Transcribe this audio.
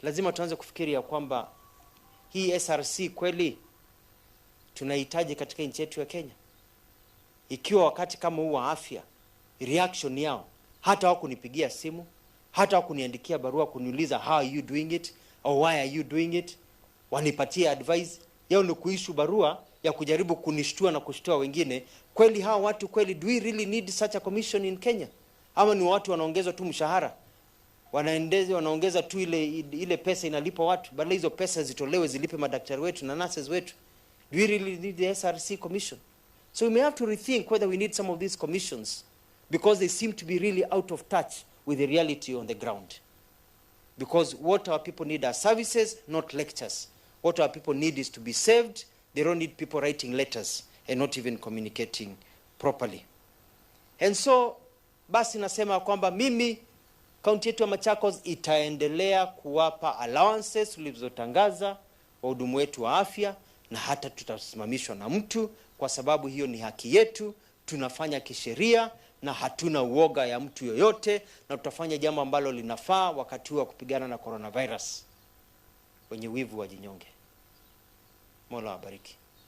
lazima tuanze kufikiri ya kwamba hii SRC kweli tunahitaji katika nchi yetu ya Kenya. Ikiwa wakati kama huu wa afya, reaction yao, hata hawakunipigia simu, hata hawakuniandikia barua kuniuliza how are you doing it or why are you doing it, wanipatie advice, yao ni kuishu barua ya kujaribu kunishtua na kushtua wengine. Kweli hawa watu kweli, do we really need such a commission in Kenya? Ama ni watu wanaongezwa tu mshahara, wanaongeza tu ile pesa inalipa watu, badala hizo pesa zitolewe zilipe madaktari wetu na nurses wetu? Do we really need the SRC commission? So we may have to rethink whether we need some of these commissions, because they seem to be really out of touch with the reality on the ground. Because what our people need are services, not lectures. What our people need is to be saved. They don't need people writing letters and not even communicating properly. And so, basi nasema kwamba mimi, kaunti yetu ya Machakos itaendelea kuwapa allowances tulizotangaza wahudumu wetu wa afya, na hata tutasimamishwa na mtu, kwa sababu hiyo ni haki yetu. Tunafanya kisheria na hatuna uoga ya mtu yoyote, na tutafanya jambo ambalo linafaa wakati wa kupigana na coronavirus. Wenye wivu wajinyonge. Mola wabariki.